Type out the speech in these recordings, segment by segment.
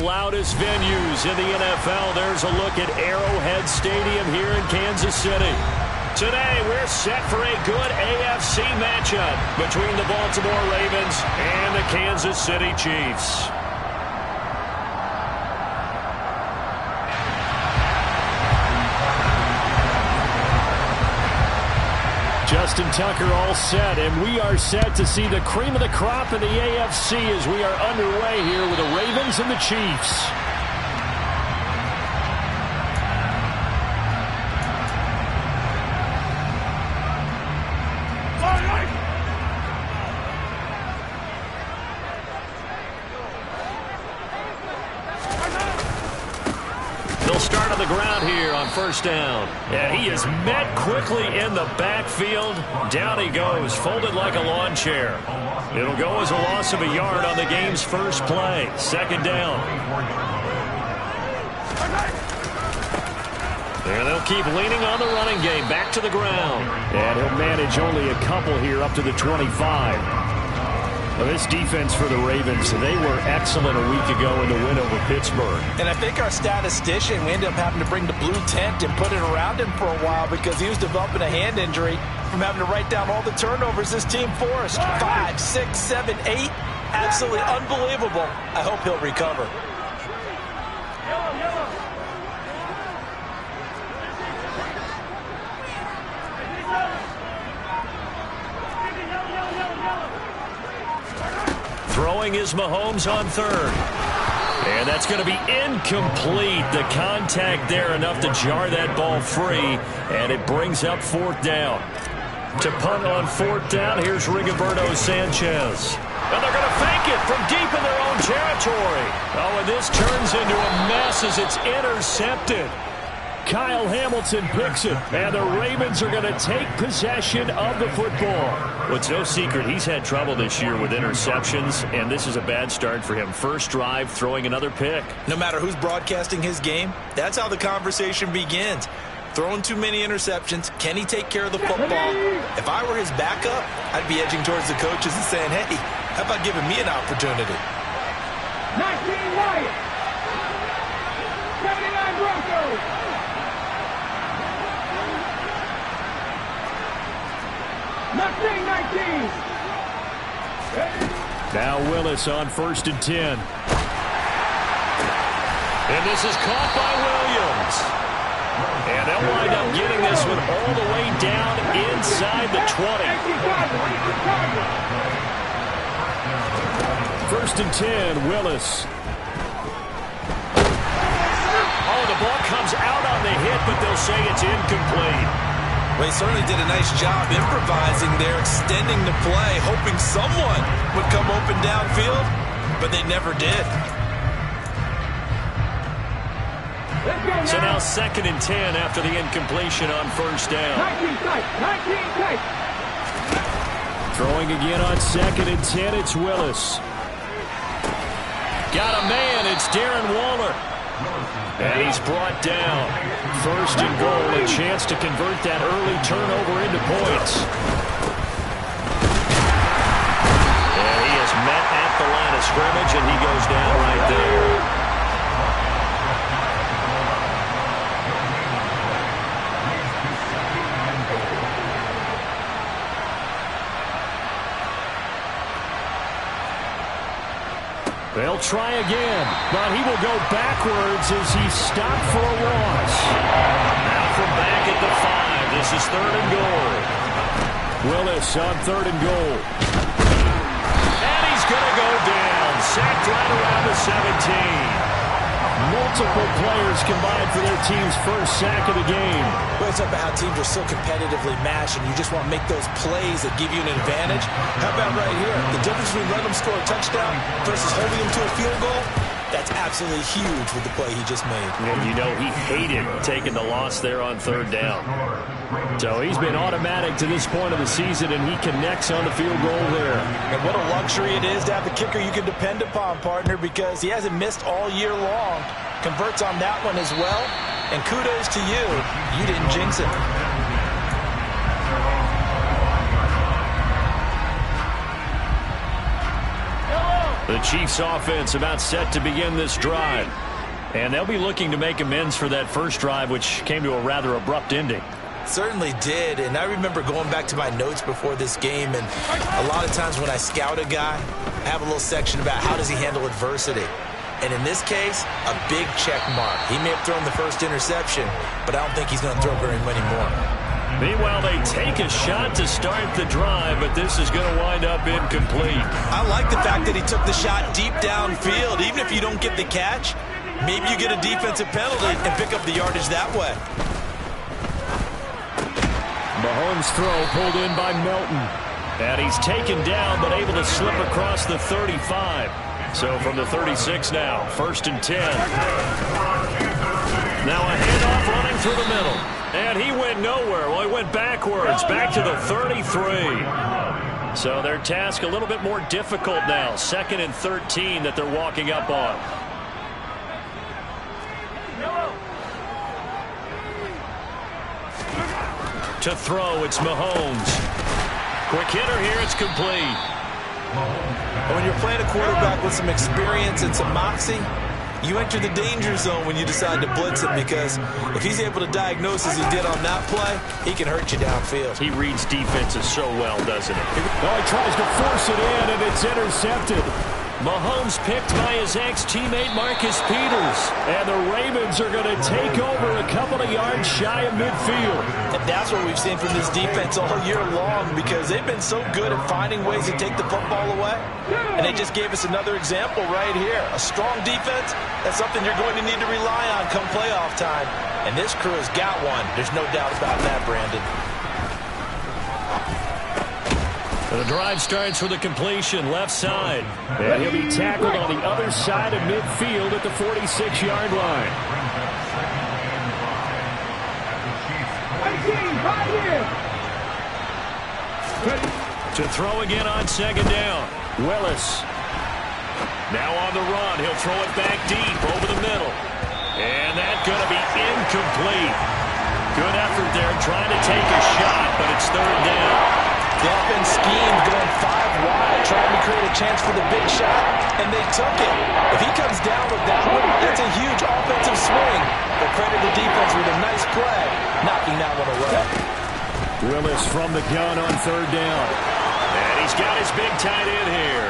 loudest venues in the NFL. There's a look at Arrowhead Stadium here in Kansas City. Today, we're set for a good AFC matchup between the Baltimore Ravens and the Kansas City Chiefs. Justin Tucker all set, and we are set to see the cream of the crop in the AFC as we are underway here with the Ravens and the Chiefs. They'll start on the ground here on first down. And he is met quickly in the backfield. Down he goes, folded like a lawn chair. It'll go as a loss of a yard on the game's first play. Second down. And they'll keep leaning on the running game. Back to the ground. And he'll manage only a couple here up to the 25. Well, this defense for the Ravens, they were excellent a week ago in the win over Pittsburgh. And I think our statistician, we ended up having to bring the blue tent and put it around him for a while because he was developing a hand injury from having to write down all the turnovers this team forced. 5, 6, 7, 8. Absolutely unbelievable. I hope he'll recover. Throwing is Mahomes on third. And that's going to be incomplete. The contact there enough to jar that ball free. And it brings up fourth down. To punt on fourth down, here's Rigoberto Sanchez. And they're going to fake it from deep in their own territory. Oh, and this turns into a mess as it's intercepted. Kyle Hamilton picks it, and the Ravens are going to take possession of the football. Well, it's no secret he's had trouble this year with interceptions, and this is a bad start for him. First drive, throwing another pick. No matter who's broadcasting his game, that's how the conversation begins. Throwing too many interceptions, can he take care of the football? If I were his backup, I'd be edging towards the coaches and saying, hey, how about giving me an opportunity? 19 Lions, 79 Broncos. Now Willis on 1st and 10. And this is caught by Williams. And they'll wind up getting this one all the way down inside the 20. 1st and 10, Willis. Oh, the ball comes out on the hit, but they'll say it's incomplete. Well, he certainly did a nice job improvising there, extending the play, hoping someone would come open downfield, but they never did. So now 2nd and 10 after the incompletion on first down. 19 tight. Throwing again on 2nd and 10, it's Willis. Got a man, it's Darren Waller. And he's brought down. 1st and goal, a chance to convert that early turnover into points. And he is met at the line of scrimmage, and he goes down right there. They'll try again, but he will go backwards as he's stopped for a loss. Now from back at the 5, this is 3rd and goal. Willis on 3rd and goal. And he's going to go down, sacked right around the 17. Multiple players combined for their team's first sack of the game. Well, it's about how teams are so competitively matched, and you just want to make those plays that give you an advantage. How about right here? The difference between letting them score a touchdown versus holding them to a field goal, that's absolutely huge with the play he just made. And you know he hated taking the loss there on 3rd down. So he's been automatic to this point of the season, and he connects on the field goal there. And what a luxury it is to have a kicker you can depend upon, partner, because he hasn't missed all year long. Converts on that one as well. And kudos to you. You didn't jinx it. The Chiefs offense about set to begin this drive. And they'll be looking to make amends for that first drive, which came to a rather abrupt ending. Certainly did, and I remember going back to my notes before this game, and a lot of times when I scout a guy, I have a little section about how does he handle adversity. And in this case, a big check mark. He may have thrown the first interception, but I don't think he's going to throw very many more. Meanwhile, they take a shot to start the drive, but this is going to wind up incomplete. I like the fact that he took the shot deep downfield. Even if you don't get the catch, maybe you get a defensive penalty and pick up the yardage that way. Mahomes' throw pulled in by Melton. And he's taken down, but able to slip across the 35. So from the 36 now, 1st and 10. Now a handoff running through the middle. And he went nowhere. Well, he went backwards, back to the 33. So their task a little bit more difficult now. 2nd and 13 that they're walking up on. To throw, it's Mahomes. Quick hitter here, it's complete. When you're playing a quarterback with some experience and some moxie, you enter the danger zone when you decide to blitz him, because if he's able to diagnose as he did on that play, he can hurt you downfield. He reads defenses so well, doesn't he? Oh, he tries to force it in, and it's intercepted. Mahomes picked by his ex-teammate Marcus Peters. And the Ravens are going to take over a couple of yards shy of midfield. And that's what we've seen from this defense all year long, because they've been so good at finding ways to take the football away. And they just gave us another example right here. A strong defense, that's something you're going to need to rely on come playoff time. And this crew has got one. There's no doubt about that, Brandon. The drive starts with a completion left side. And he'll be tackled on the other side of midfield at the 46-yard line. 18, 5 To throw again on 2nd down. Willis. Now on the run. He'll throw it back deep over the middle. And that's going to be incomplete. Good effort there trying to take a shot, but it's 3rd down. The offense schemed going 5 wide, trying to create a chance for the big shot, and they took it. If he comes down with that one, that's a huge offensive swing. But credit the defense with a nice play, knocking that one away. Willis from the gun on 3rd down. And he's got his big tight end here.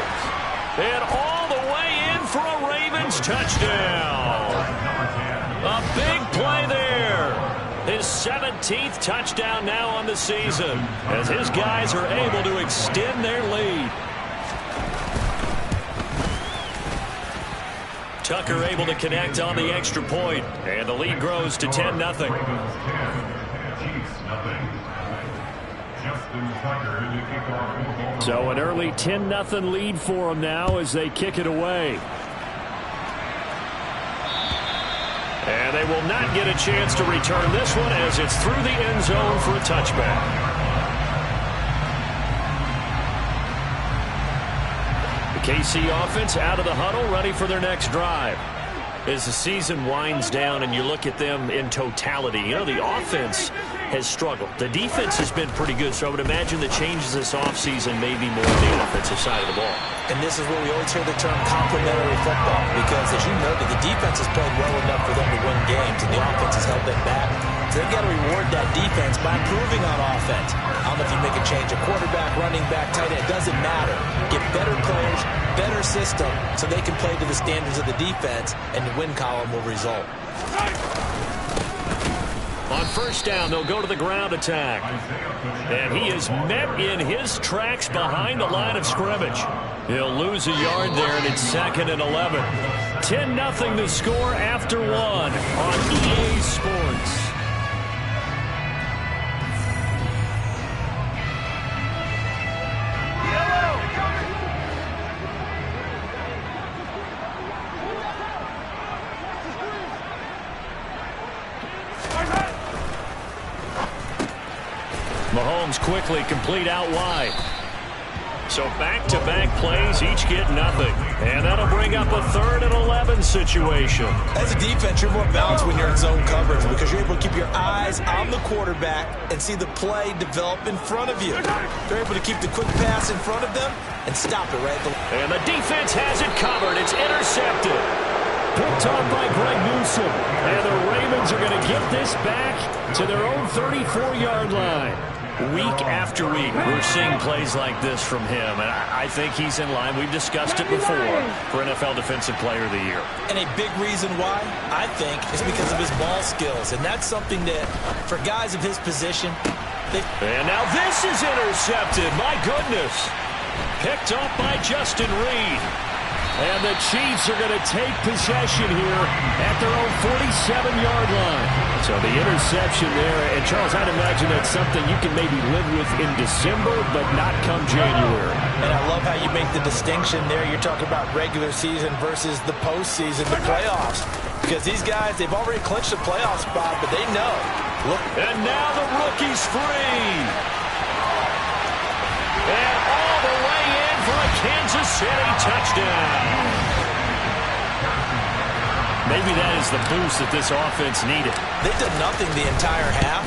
And all the way in for a Ravens touchdown. A big play there. His 17th touchdown now on the season, as his guys are able to extend their lead. Tucker able to connect on the extra point, and the lead grows to 10-0. So an early 10-0 lead for them now as they kick it away. And they will not get a chance to return this one as it's through the end zone for a touchback. The KC offense out of the huddle, ready for their next drive. As the season winds down and you look at them in totality, you know, the offense has struggled. The defense has been pretty good, so I would imagine the changes this offseason may be more on the offensive side of the ball. And this is where we always hear the term complementary football, because as you noted, the defense has played well enough for them to win games, and the offense has held them back. So they've got to reward that defense by improving on offense. I don't know if you make a change, a quarterback, running back, tight end, it doesn't matter. Get better players, better system, so they can play to the standards of the defense, and the win column will result. On 1st down, they'll go to the ground attack. And he is met in his tracks behind the line of scrimmage. He'll lose a yard there, and it's 2nd and 11. 10-0 the score after 1 on EA Sports. Mahomes quickly complete out wide. So back-to-back plays, each get nothing. And that'll bring up a 3rd and 11 situation. As a defense, you're more balanced when you're in zone coverage because you're able to keep your eyes on the quarterback and see the play develop in front of you. They're able to keep the quick pass in front of them and stop it right at the line. And the defense has it covered. It's intercepted. Picked off by Greg Newsom. And the Ravens are going to get this back to their own 34-yard line. Week after week, we're seeing plays like this from him, and I think he's in line. We've discussed it before for NFL Defensive Player of the Year. And a big reason why, I think, is because of his ball skills, and that's something that, for guys of his position, And now this is intercepted. My goodness. Picked up by Justin Reed. And the Chiefs are going to take possession here at their own 47-yard line. So the interception there. And, Charles, I'd imagine that's something you can maybe live with in December, but not come January. And I love how you make the distinction there. You're talking about regular season versus the postseason, the playoffs. Because these guys, they've already clinched a playoff spot, but they know. Look. And now the rookie's free. And all the way in for a Kansas City touchdown. Maybe that is the boost that this offense needed. They've done nothing the entire half,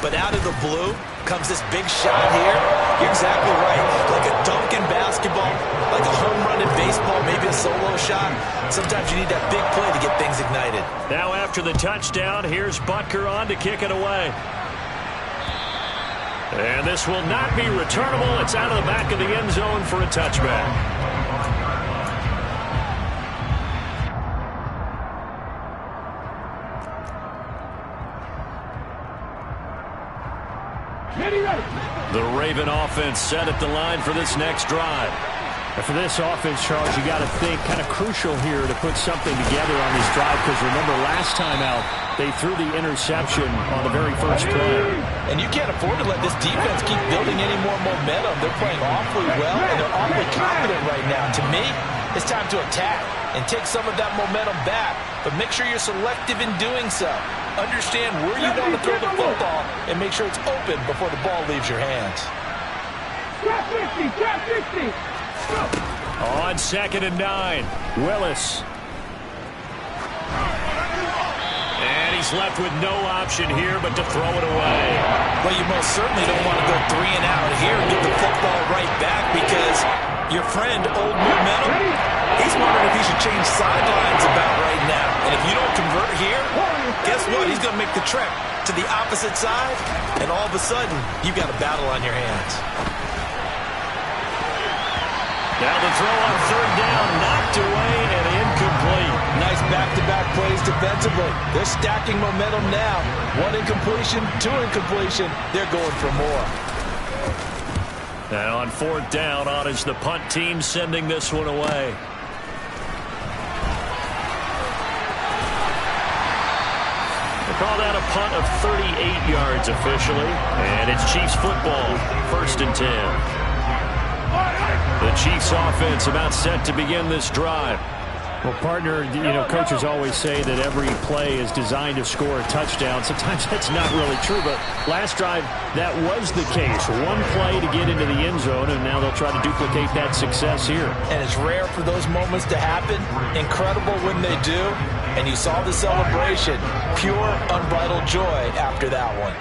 but out of the blue comes this big shot here. You're exactly right. Like a dunk in basketball, like a home run in baseball, maybe a solo shot. Sometimes you need that big play to get things ignited. Now after the touchdown, here's Butker on to kick it away. And this will not be returnable. It's out of the back of the end zone for a touchback. The Raven offense set at the line for this next drive. And for this offense, Charles, you got to think kind of crucial here to put something together on this drive, because remember last time out they threw the interception on the very first play. And you can't afford to let this defense keep building any more momentum. They're playing awfully well, and they're awfully confident right now. To me, it's time to attack and take some of that momentum back, but make sure you're selective in doing so. Understand where you want to throw the football and make sure it's open before the ball leaves your hands. On 2nd and 9, Willis. And he's left with no option here but to throw it away. Well, you most certainly don't want to go 3 and out here and get the football right back, because your friend, Old Momentum, he's wondering if he should change sidelines about right now. And if you don't convert here, guess what? He's going to make the trek to the opposite side, and all of a sudden, you've got a battle on your hands. Now the throw on 3rd down, knocked away and incomplete. Nice back-to-back plays defensively. They're stacking momentum now. 1 incompletion, 2 incompletion. They're going for more. Now on 4th down, on is the punt team sending this one away. They call that a punt of 38 yards officially. And it's Chiefs football, 1st and 10. The Chiefs offense about set to begin this drive. Well, partner, coaches always say that every play is designed to score a touchdown. Sometimes that's not really true, but last drive, that was the case. 1 play to get into the end zone, and now they'll try to duplicate that success here. And it's rare for those moments to happen. Incredible when they do. And you saw the celebration. Pure, unbridled joy after that one.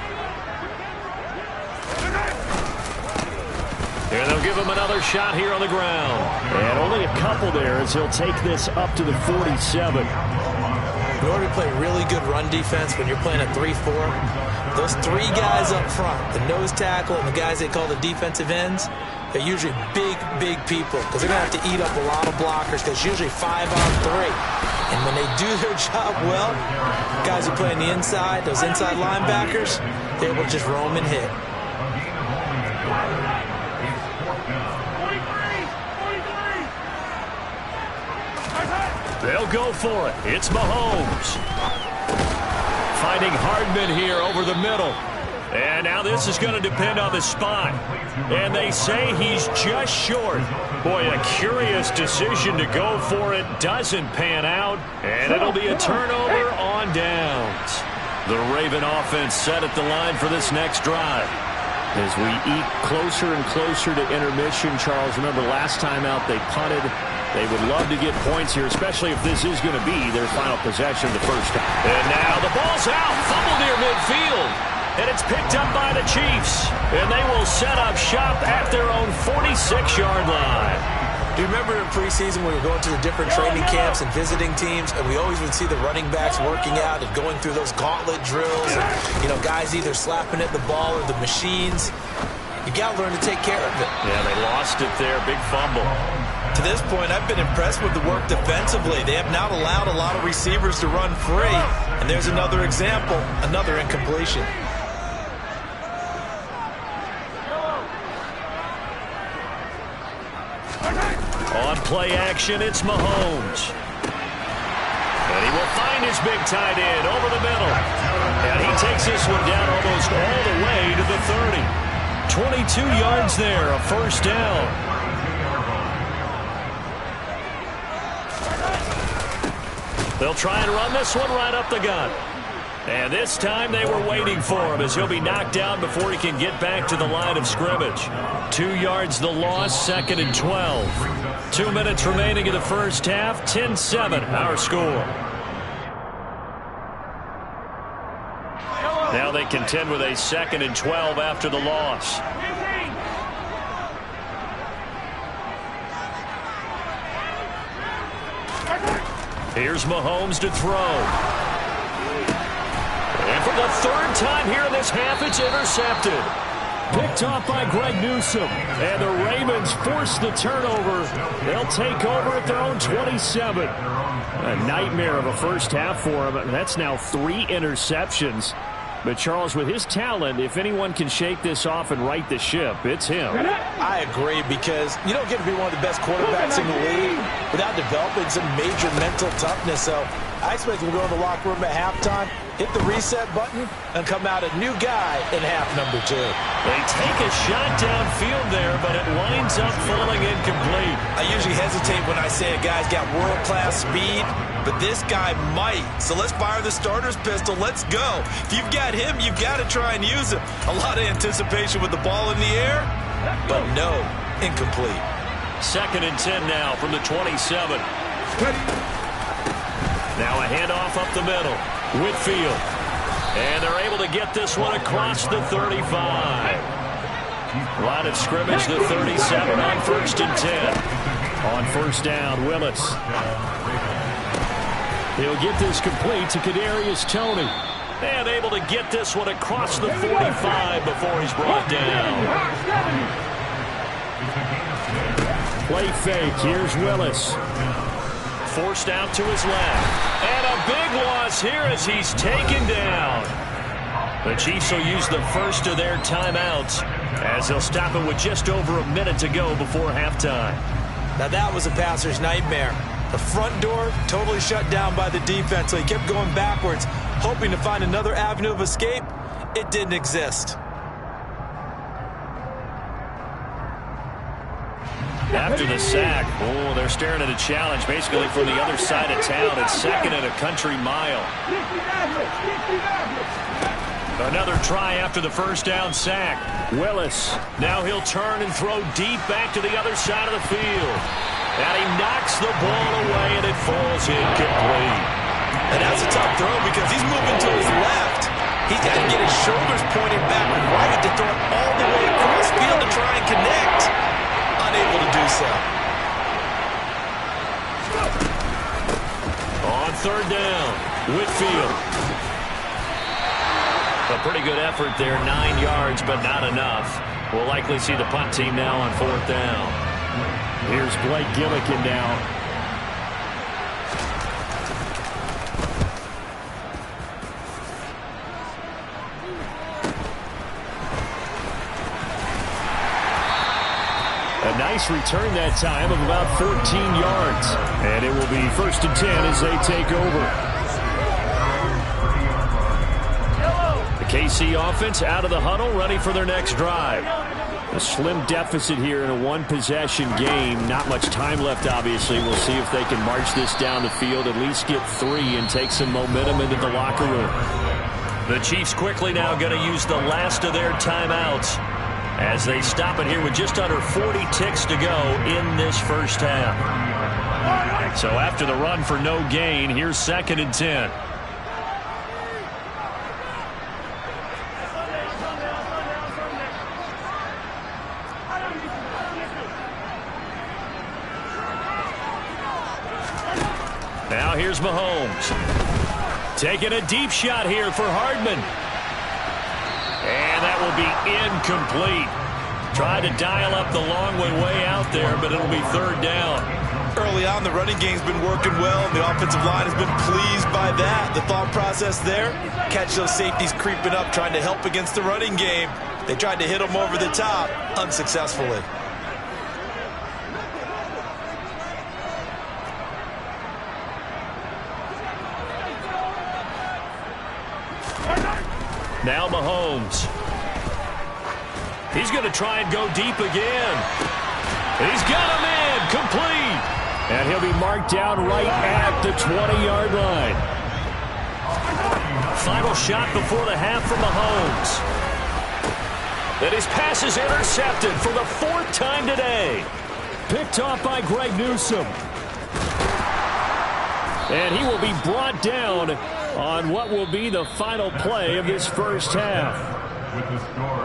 And they'll give him another shot here on the ground. And only a couple there as he'll take this up to the 47. In order to play really good run defense when you're playing a 3-4, those 3 guys up front, the nose tackle and the guys they call the defensive ends, they're usually big people, because they're going to have to eat up a lot of blockers, because usually 5 on 3. And when they do their job well, guys who play on the inside, those inside linebackers, they're able to just roam and hit. They'll go for it. It's Mahomes. Finding Hardman here over the middle. And now this is going to depend on the spot. And they say he's just short. Boy, a curious decision to go for it. Doesn't pan out. And it'll be a turnover on downs. The Raven offense set at the line for this next drive. As we eat closer and closer to intermission, Charles, remember last time out they punted. They would love to get points here, especially if this is going to be their final possession of the first time. And now the ball's out, fumble near midfield. And it's picked up by the Chiefs. And they will set up shop at their own 46-yard line. Do you remember in preseason when we were going to the different training camps and visiting teams, and we always would see the running backs working out and going through those gauntlet drills, and, you know, guys either slapping at the ball or the machines. You got to learn to take care of it. Yeah, they lost it there. Big fumble. To this point, I've been impressed with the work defensively. They have not allowed a lot of receivers to run free. And there's another example, another incompletion. On play action, it's Mahomes. And he will find his big tight end over the middle. And he takes this one down almost all the way to the 30. 22 yards there, a first down. They'll try and run this one right up the gut. And this time they were waiting for him as he'll be knocked down before he can get back to the line of scrimmage. 2 yards the loss, 2nd and 12. 2 minutes remaining in the first half, 10-7 our score. Now they contend with a 2nd and 12 after the loss. Here's Mahomes to throw. And for the 3rd time here in this half, it's intercepted. Picked off by Greg Newsome. And the Ravens force the turnover. They'll take over at their own 27. A nightmare of a first half for him. That's now 3 interceptions. But, Charles, with his talent, if anyone can shake this off and right the ship, it's him. I agree, because you don't get to be one of the best quarterbacks in the league without developing some major mental toughness. So I expect him to go in the locker room at halftime, hit the reset button, and come out a new guy in half number 2. They take a shot downfield there, but it winds up falling incomplete. I usually hesitate when I say a guy's got world-class speed, but this guy might. So let's fire the starter's pistol. Let's go. If you've got him, you've got to try and use him. A lot of anticipation with the ball in the air, but no, incomplete. 2nd and 10 now from the 27. Now a handoff up the middle. Whitfield. And they're able to get this one across the 35. Line of scrimmage, the 37 on 1st and 10. On 1st down, Willis. He'll get this complete to Kadarius Toney. And able to get this one across the 45 before he's brought down. Play fake. Here's Willis. Forced out to his left. And a big loss here as he's taken down. The Chiefs will use the first of their timeouts as they'll stop it with just over a minute to go before halftime. Now that was a passer's nightmare. The front door totally shut down by the defense, so he kept going backwards, hoping to find another avenue of escape. It didn't exist. After the sack, oh, they're staring at a challenge basically from the other side of town. It's 2nd and a country mile. Another try after the first down sack. Willis, now he'll turn and throw deep back to the other side of the field. And he knocks the ball away, and it falls incomplete. And that's a tough throw because he's moving to his left. He's got to get his shoulders pointed back right to throw it all the way across field to try and connect. Unable to do so. On 3rd down, Whitfield. A pretty good effort there, 9 yards, but not enough. We'll likely see the punt team now on 4th down. Here's Blake Gillikin now. A nice return that time of about 14 yards. And it will be 1st and 10 as they take over. The KC offense out of the huddle, ready for their next drive. A slim deficit here in a one-possession game. Not much time left, obviously. We'll see if they can march this down the field, at least get 3 and take some momentum into the locker room. The Chiefs quickly now going to use the last of their timeouts. as they stop it here with just under 40 ticks to go in this first half. So after the run for no gain, here's 2nd and 10. Now here's Mahomes. Taking a deep shot here for Hardman. And that will be incomplete. Tried to dial up the long way out there, but it'll be 3rd down. Early on, the running game's been working well, and the offensive line has been pleased by that. The thought process there, catch those safeties creeping up, trying to help against the running game. They tried to hit them over the top, unsuccessfully. Now Mahomes. He's going to try and go deep again. He's got him in, complete. And he'll be marked down right at the 20-yard line. Final shot before the half from Mahomes. And his pass is intercepted for the 4th time today. Picked off by Greg Newsome. And he will be brought down on what will be the final play of this first half.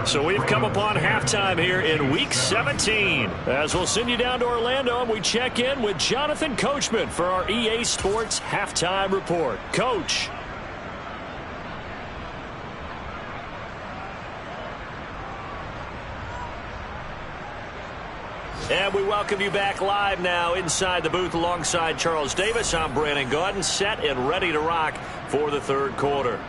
So we've come upon halftime here in Week 17. As we'll send you down to Orlando, and we check in with Jonathan Coachman for our EA Sports Halftime Report. Coach. And we welcome you back live now inside the booth alongside Charles Davis. I'm Brandon Gaudin, set and ready to rock for the 3rd quarter.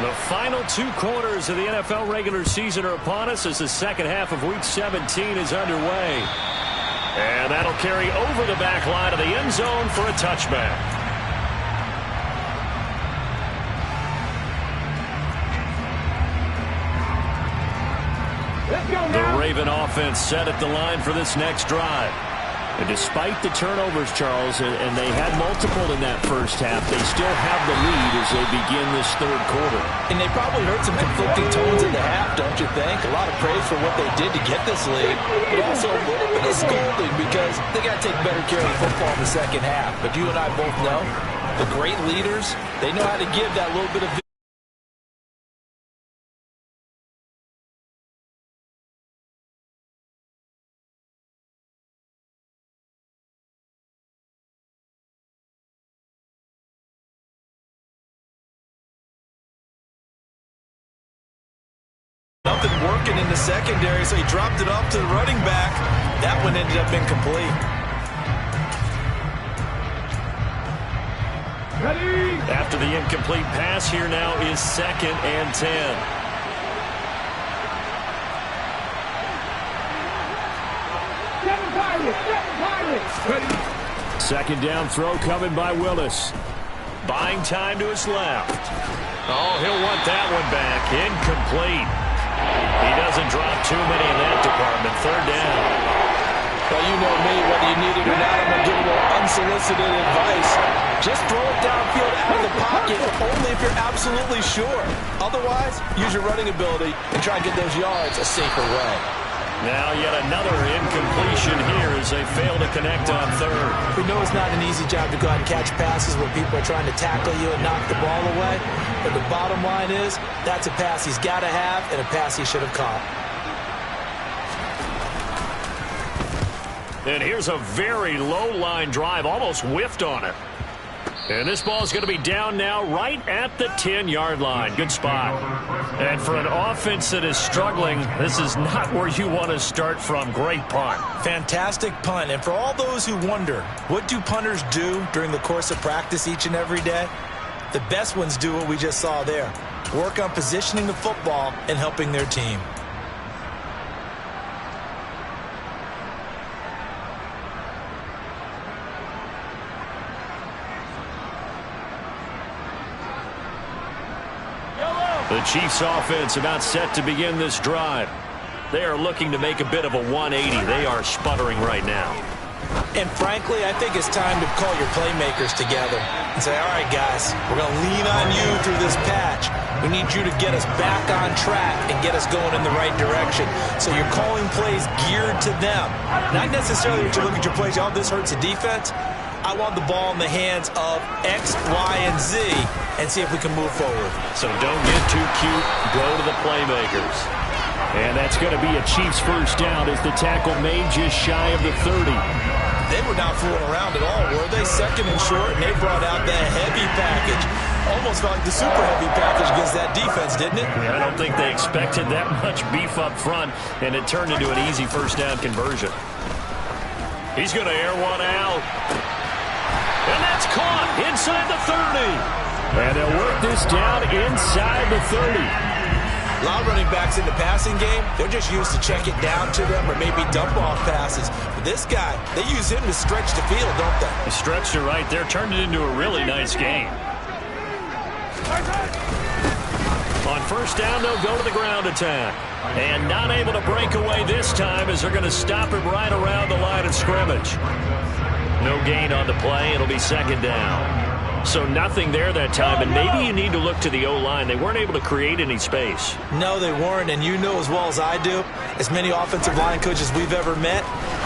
The final 2 quarters of the NFL regular season are upon us as the second half of Week 17 is underway. And that'll carry over the back line of the end zone for a touchback. The Raven offense set at the line for this next drive. And despite the turnovers, Charles, and they had multiple in that first half, they still have the lead as they begin this 3rd quarter. And they probably heard some conflicting tones in the half, don't you think? A lot of praise for what they did to get this lead, but also a little bit of scolding because they got to take better care of the football in the second half. But you and I both know the great leaders, they know how to give that little bit of nothing working in the secondary, so he dropped it off to the running back. That one ended up incomplete. After the incomplete pass, here now is 2nd and 10. Second down throw coming by Willis. Buying time to his left. Oh, he'll want that one back. Incomplete. He doesn't drop too many in that department. 3rd down. Well, you know me, whether you need it or not, I'm going to give a little unsolicited advice. Just throw it downfield out of the pocket, only if you're absolutely sure. Otherwise, use your running ability and try and get those yards a safer way. Now yet another incompletion here as they fail to connect on 3rd. We know it's not an easy job to go out and catch passes when people are trying to tackle you and knock the ball away. But the bottom line is, that's a pass he's got to have and a pass he should have caught. And here's a very low line drive, almost whiffed on it. And this ball is going to be down now right at the 10-yard line. Good spot. And for an offense that is struggling, this is not where you want to start from. Great punt. Fantastic punt. And for all those who wonder, what do punters do during the course of practice each and every day? The best ones do what we just saw there. Work on positioning the football and helping their team. The Chiefs offense about set to begin this drive. They are looking to make a bit of a 180. They are sputtering right now. And frankly, I think it's time to call your playmakers together and say, all right, guys, we're going to lean on you through this patch. We need you to get us back on track and get us going in the right direction. So you're calling plays geared to them. Not necessarily that you look at your plays, oh, this hurts the defense. I want the ball in the hands of X, Y, and Z and see if we can move forward. So don't get too cute. Go to the playmakers. And that's going to be a Chiefs first down as the tackle made just shy of the 30. They were not fooling around at all, were they? Second and short, and they brought out the heavy package. Almost felt like the super heavy package against that defense, didn't it? Yeah, I don't think they expected that much beef up front, and it turned into an easy first down conversion. He's going to air one out. And that's caught inside the 30. And they'll work this down inside the 30. A lot of running backs in the passing game, they're just used to check it down to them or maybe dump off passes. But this guy, they use him to stretch the field, don't they? He stretched it right there, turned it into a really nice game. On first down, they'll go to the ground attack. And not able to break away this time as they're going to stop him right around the line of scrimmage. No gain on the play. It'll be second down. So nothing there that time, and maybe you need to look to the O-line. They weren't able to create any space. No, they weren't, and you know as well as I do, as many offensive line coaches we've ever met,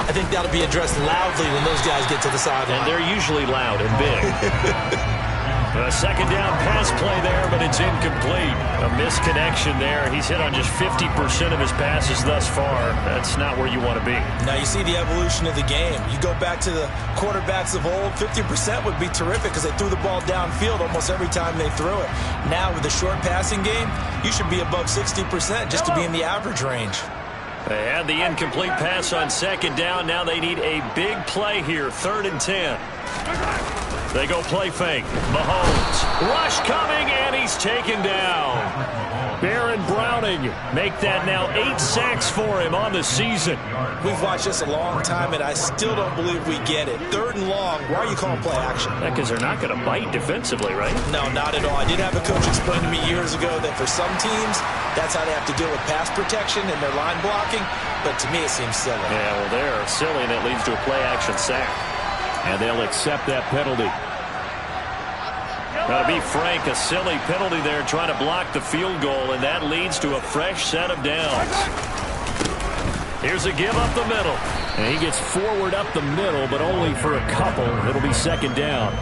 I think that'll be addressed loudly when those guys get to the sideline. And they're usually loud and big. A second down pass play there, but it's incomplete. A misconnection there. He's hit on just 50% of his passes thus far. That's not where you want to be. Now you see the evolution of the game. You go back to the quarterbacks of old, 50% would be terrific because they threw the ball downfield almost every time they threw it. Now with the short passing game, you should be above 60% just to be in the average range. They had the incomplete pass on second down. Now they need a big play here, 3rd and 10. They go play fake. Mahomes. Rush coming, and he's taken down. Baron Browning make that now 8 sacks for him on the season. We've watched this a long time, and I still don't believe we get it. 3rd and long, why are you calling play action? Because they're not going to bite defensively, right? No, not at all. I did have a coach explain to me years ago that for some teams, that's how they have to deal with pass protection and their line blocking. But to me, it seems silly. Yeah, well, they're silly, and it leads to a play action sack. And they'll accept that penalty. Got to be frank, a silly penalty there trying to block the field goal, and that leads to a fresh set of downs. Here's a give up the middle. And he gets forward up the middle, but only for a couple. It'll be second down.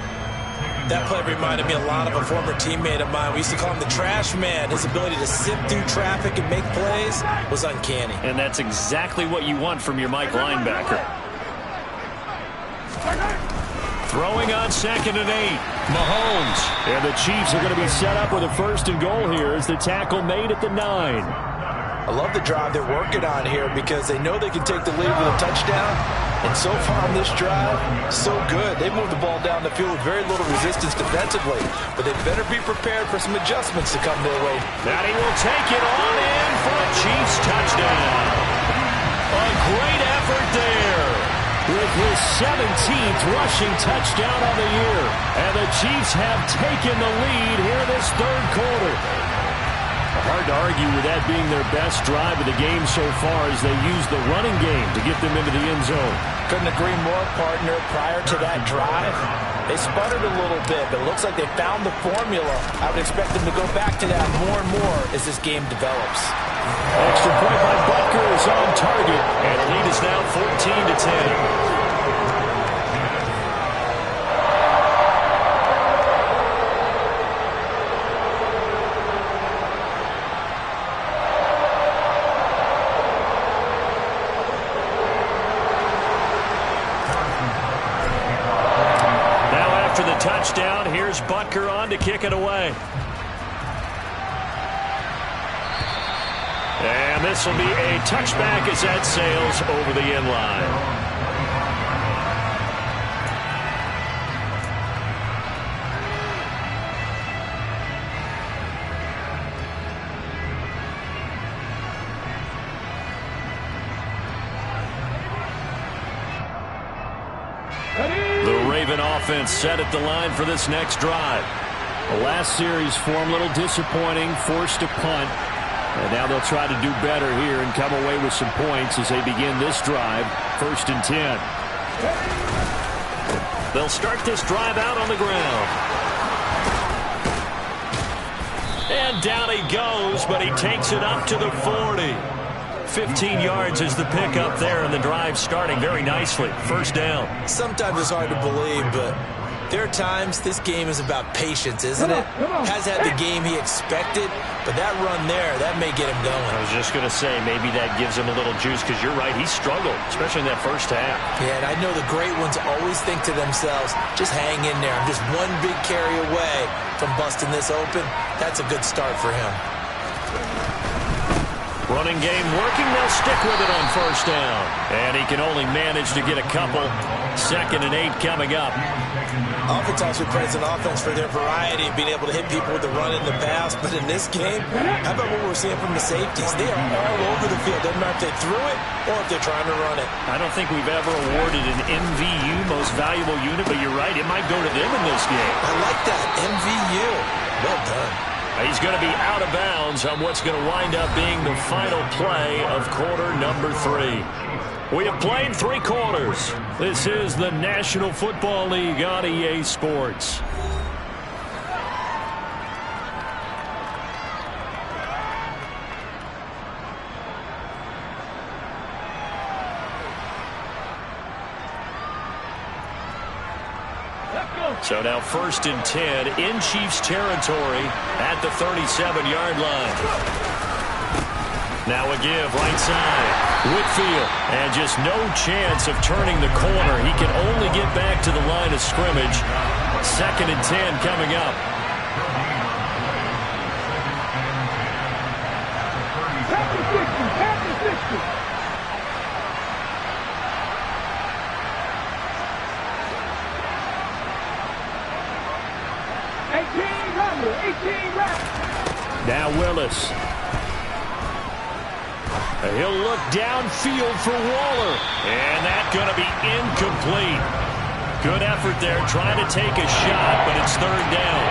That play reminded me a lot of a former teammate of mine. We used to call him the trash man. His ability to sift through traffic and make plays was uncanny. And that's exactly what you want from your Mike linebacker. Throwing on 2nd and 8. Mahomes. And the Chiefs are going to be set up with a 1st and goal here as the tackle made at the 9. I love the drive they're working on here because they know they can take the lead with a touchdown. And so far on this drive, so good. They moved the ball down the field with very little resistance defensively. But they better be prepared for some adjustments to come their way. Now he will take it on in for a Chiefs touchdown. A great effort there. With his 17th rushing touchdown on the year. And the Chiefs have taken the lead here in this 3rd quarter. Hard to argue with that being their best drive of the game so far as they use the running game to get them into the end zone. Couldn't agree more, partner. Prior to that drive, they sputtered a little bit, but it looks like they found the formula. I would expect them to go back to that more and more as this game develops. Extra point by Butker is on target. And the lead is now 14-10. Touchdown. Here's Butker on to kick it away. And this will be a touchback as that sails over the end line. Offense set at the line for this next drive. The last series form a little disappointing, forced a punt. And now they'll try to do better here and come away with some points as they begin this drive, 1st and 10. They'll start this drive out on the ground. And down he goes, but he takes it up to the 40. 15 yards is the pickup there, and the drive starting very nicely. First down. Sometimes it's hard to believe, but there are times this game is about patience, isn't it? Has had the game he expected, but that run there, that may get him going. I was just going to say, maybe that gives him a little juice, because you're right, he struggled, especially in that first half. Yeah, and I know the great ones always think to themselves, just hang in there. I'm just one big carry away from busting this open. That's a good start for him. Running game working. They'll stick with it on first down. And he can only manage to get a couple. 2nd and 8 coming up. Offense also praise an offense for their variety of being able to hit people with the run in the pass. But in this game, how about what we're seeing from the safeties? They are all over the field. Doesn't matter if they threw it or if they're trying to run it. I don't think we've ever awarded an MVU, most valuable unit, but you're right, it might go to them in this game. I like that. MVU. Well done. He's going to be out of bounds on what's going to wind up being the final play of quarter number 3. We have played 3 quarters. This is the National Football League on EA Sports. So now 1st and 10 in Chiefs territory at the 37-yard line. Now a give right side. Whitfield, and just no chance of turning the corner. He can only get back to the line of scrimmage. 2nd and 10 coming up. Now Willis. He'll look downfield for Waller. And that's going to be incomplete. Good effort there trying to take a shot, but it's 3rd down.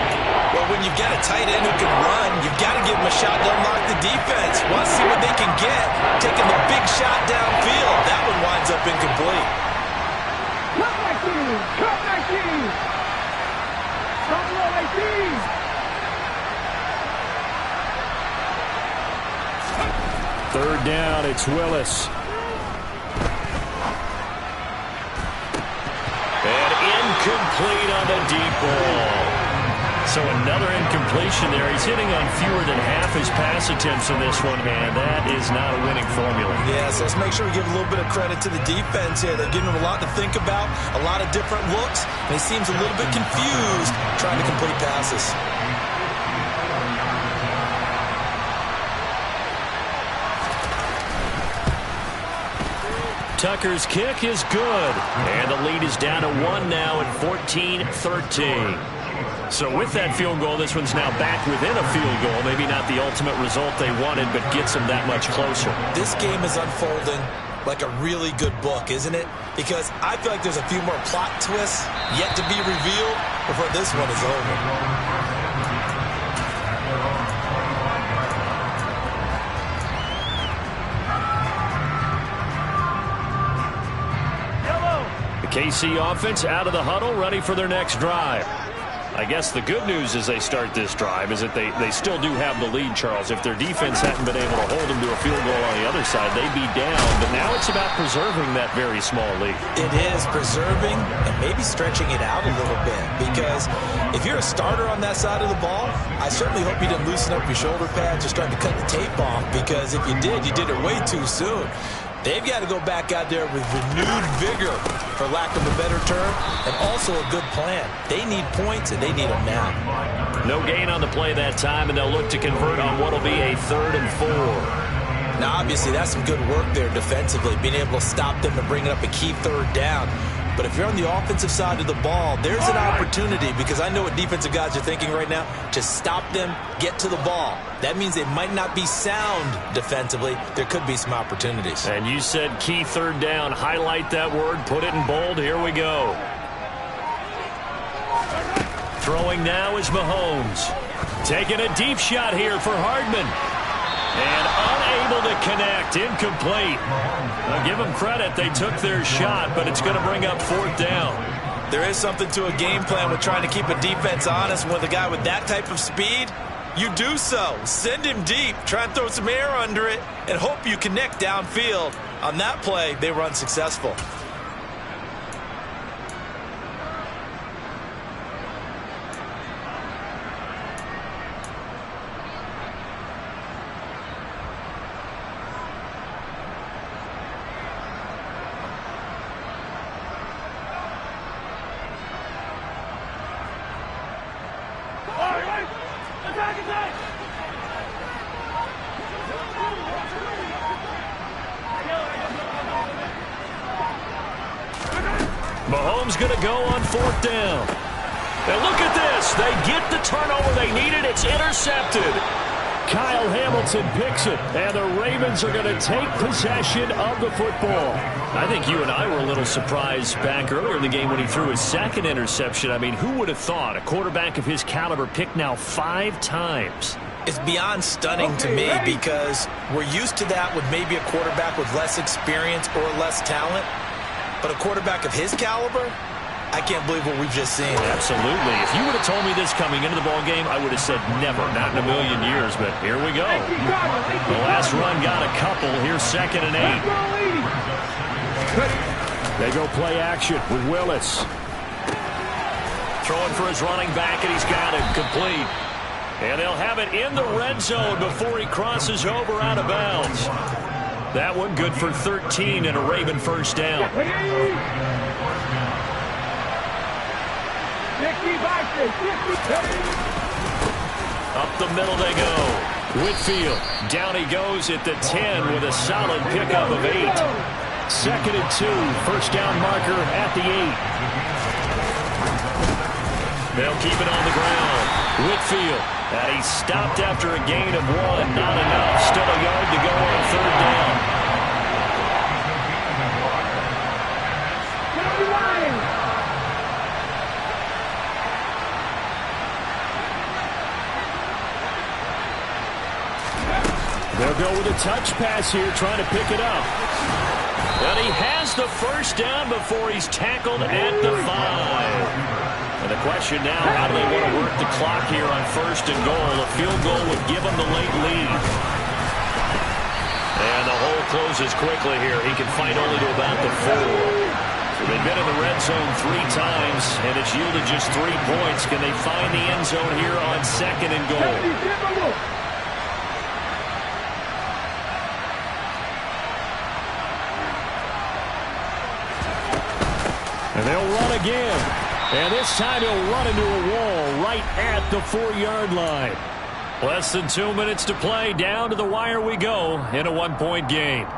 Well, when you've got a tight end who can run, you've got to give him a shot to unlock the defense. Want to see what they can get. Taking the big shot downfield. That one winds up incomplete. Cut 19! Cut 19! Stop roll 18! 3rd down, it's Willis. And incomplete on the deep ball. So another incompletion there. He's hitting on fewer than half his pass attempts in this one, and that is not a winning formula. Yeah, so let's make sure we give a little bit of credit to the defense here. They're giving him a lot to think about, a lot of different looks, and he seems a little bit confused trying to complete passes. Tucker's kick is good. And the lead is down to 1 now at 14-13. So with that field goal, this one's now back within a field goal. Maybe not the ultimate result they wanted, but gets them that much closer. This game is unfolding like a really good book, isn't it? Because I feel like there's a few more plot twists yet to be revealed before this one is over. KC offense out of the huddle, ready for their next drive. I guess the good news as they start this drive is that they still do have the lead, Charles. If their defense hadn't been able to hold them to a field goal on the other side, they'd be down. But now it's about preserving that very small lead. It is preserving and maybe stretching it out a little bit. Because if you're a starter on that side of the ball, I certainly hope you didn't loosen up your shoulder pads or start to cut the tape off. Because if you did it way too soon. They've got to go back out there with renewed vigor, for lack of a better term, and also a good plan. They need points, and they need them now. No gain on the play that time, and they'll look to convert on what will be a 3rd and 4. Now, obviously, that's some good work there defensively, being able to stop them and bring up a key 3rd down. But if you're on the offensive side of the ball, there's an opportunity, because I know what defensive guys are thinking right now, to stop them, get to the ball. That means they might not be sound defensively. There could be some opportunities. And you said key 3rd down. Highlight that word. Put it in bold. Here we go. Throwing now is Mahomes. Taking a deep shot here for Hardman. And unable to connect. Incomplete. I'll give them credit. They took their shot, but it's going to bring up 4th down. There is something to a game plan with trying to keep a defense honest. With a guy with that type of speed, you do so. Send him deep, try and throw some air under it, and hope you connect downfield. On that play, they were unsuccessful. Mahomes going to go on 4th down. And look at this. They get the turnover they needed. It's intercepted. Kyle Hamilton picks it, and the Ravens are going to take possession of the football. I think you and I were a little surprised back earlier in the game when he threw his second interception. I mean, who would have thought a quarterback of his caliber picked now 5 times? It's beyond stunning to me because we're used to that with maybe a quarterback with less experience or less talent. But a quarterback of his caliber, I can't believe what we've just seen. Absolutely. If you would have told me this coming into the ball game, I would have said never, not in a million years. But here we go. The last run got a couple. Here's 2nd and 8. They go play action with Willis. Throwing for his running back, and he's got it complete. And they'll have it in the red zone before he crosses over out of bounds. That one good for 13 and a Raven first down. Up the middle they go. Whitfield, down he goes at the 10 with a solid pickup of 8. 2nd and 2, first down marker at the 8. They'll keep it on the ground. Whitfield, and he stopped after a gain of 1. Not enough. Still a yard to go on 3rd down. They'll go with a touch pass here, trying to pick it up. And he has the first down before he's tackled at the 5. And the question now, how do they want to work the clock here on 1st and goal? A field goal would give them the late lead. And the hole closes quickly here. He can fight only to about the 4. So they've been in the red zone 3 times, and it's yielded just 3 points. Can they find the end zone here on 2nd and goal? And they'll run again. And this time he'll run into a wall right at the 4-yard line. Less than 2 minutes to play. Down to the wire we go in a 1-point game.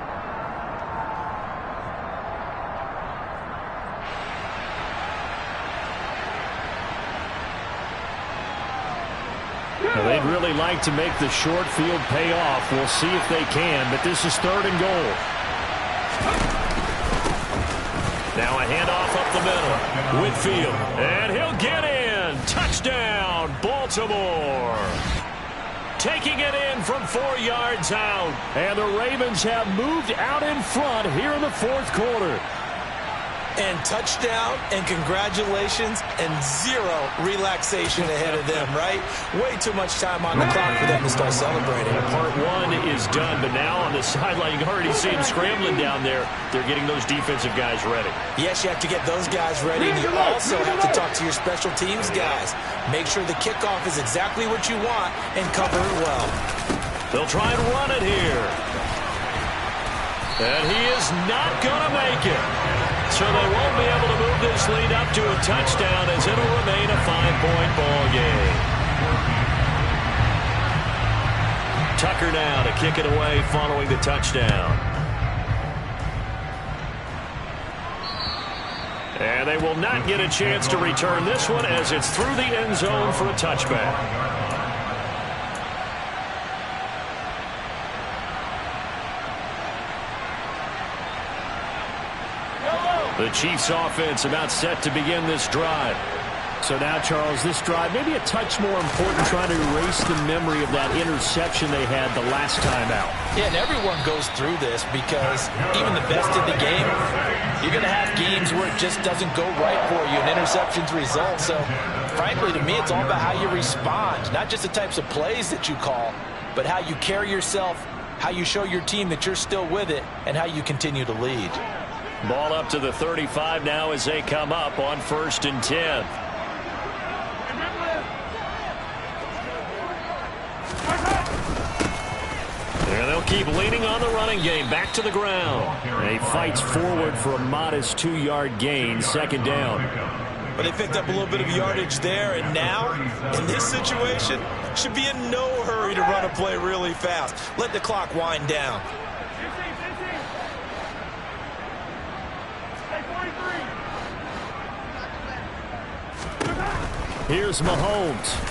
Now, they'd really like to make the short field pay off. We'll see if they can, but this is 3rd and goal. Now a handoff up the middle. Whitfield, and he'll get in. Touchdown, Baltimore. Taking it in from 4 yards out. And the Ravens have moved out in front here in the 4th quarter. And touchdown, and congratulations, and 0 relaxation ahead of them, right? Way too much time on the clock for them to start celebrating. Part 1 is done, but now on the sideline, you can already see them scrambling down there. They're getting those defensive guys ready. Yes, you have to get those guys ready, and you also have to talk to your special teams guys. Make sure the kickoff is exactly what you want and cover it well. They'll try and run it here. And he is not going to make it. So they won't be able to move this lead up to a touchdown as it'll remain a 5-point ball game. Tucker now to kick it away following the touchdown. And they will not get a chance to return this one as it's through the end zone for a touchback. The Chiefs offense about set to begin this drive. So now, Charles, this drive maybe a touch more important, trying to erase the memory of that interception they had the last time out. Yeah, and everyone goes through this because even the best in the game, You're going to have games where it just doesn't go right for you and interceptions result. So, frankly, to me, it's all about how you respond. Not just the types of plays that you call, but how you carry yourself, how you show your team that you're still with it, and how you continue to lead. Ball up to the 35 now as they come up on 1st and 10. And they'll keep leaning on the running game. Back to the ground. And he fights forward for a modest 2-yard gain. 2nd down. But they picked up a little bit of yardage there, and now, in this situation, should be in no hurry to run a play really fast. Let the clock wind down. Here's Mahomes.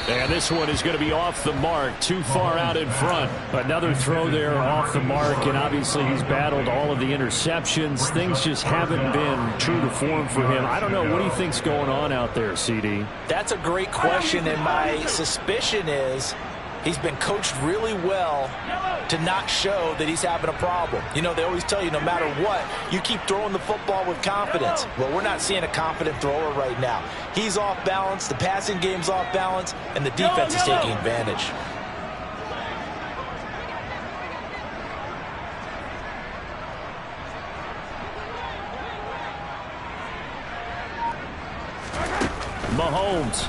And this one is going to be off the mark, too far out in front. Another throw there off the mark, and obviously he's battled all of the interceptions. Things just haven't been true to form for him. I don't know. What do you think's going on out there, CD? That's a great question, and my suspicion is he's been coached really well to not show that he's having a problem. You know, they always tell you no matter what, you keep throwing the football with confidence. Well, we're not seeing a confident thrower right now. He's off balance, the passing game's off balance, and the defense is taking advantage. Mahomes.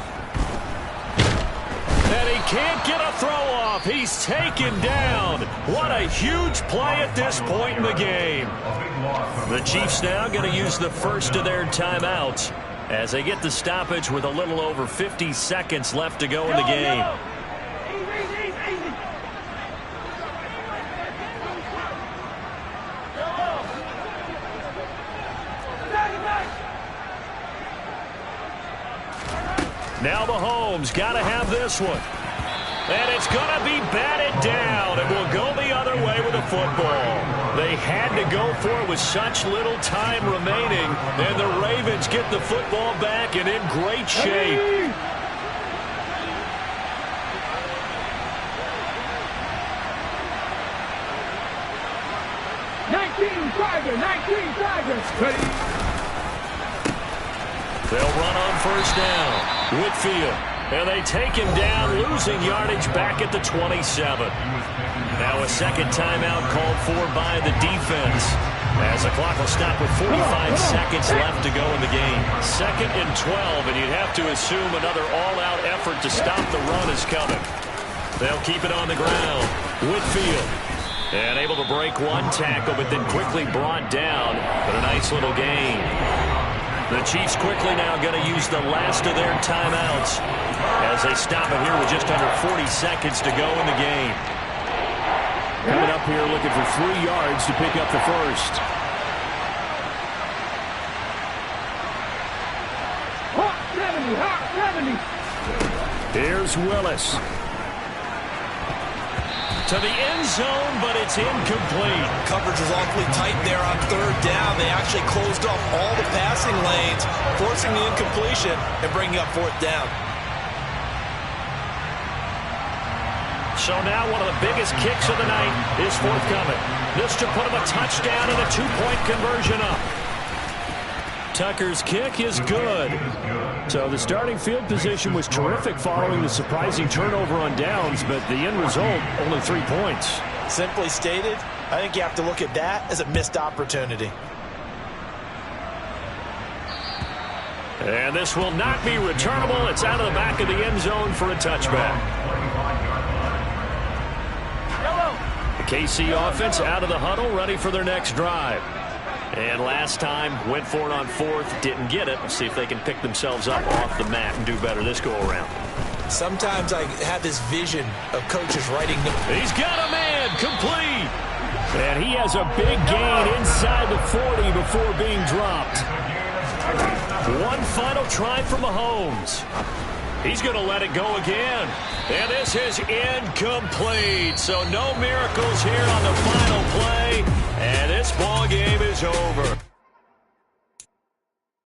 And he can't get a throw off. He's taken down. What a huge play at this point in the game. The Chiefs now going to use the first of their timeouts as they get the stoppage with a little over 50 seconds left to go in the game. Now Mahomes got to have this one. And it's going to be batted down. It will go the other way with the football. They had to go for it with such little time remaining. And the Ravens get the football back and in great shape. They'll run on 1st down. Whitfield. And they take him down, losing yardage back at the 27. Now a second timeout called for by the defense, as the clock will stop with 45 seconds left to go in the game. 2nd and 12, and you'd have to assume another all-out effort to stop the run is coming. They'll keep it on the ground. Whitfield. And able to break one tackle, but then quickly brought down. But a nice little gain. The Chiefs quickly now going to use the last of their timeouts as they stop it here with just under 40 seconds to go in the game. Coming up here looking for 3 yards to pick up the first. Here's Willis. To the end zone, but it's incomplete. Coverage was awfully tight there on 3rd down. They actually closed off all the passing lanes, forcing the incompletion and bringing up 4th down. So now one of the biggest kicks of the night is forthcoming. This to put him a touchdown and a 2-point conversion up. Tucker's kick is good. So the starting field position was terrific following the surprising turnover on downs, but the end result, only 3 points. Simply stated, I think you have to look at that as a missed opportunity. And this will not be returnable. It's out of the back of the end zone for a touchback. The KC offense out of the huddle, ready for their next drive. And last time, went for it on 4th, didn't get it. Let's see if they can pick themselves up off the mat and do better this go-around. Sometimes I have this vision of coaches writing. He's got a man, complete. And he has a big gain inside the 40 before being dropped. One final try for Mahomes. He's going to let it go again. And this is incomplete. So no miracles here on the final play. And this ball game is over.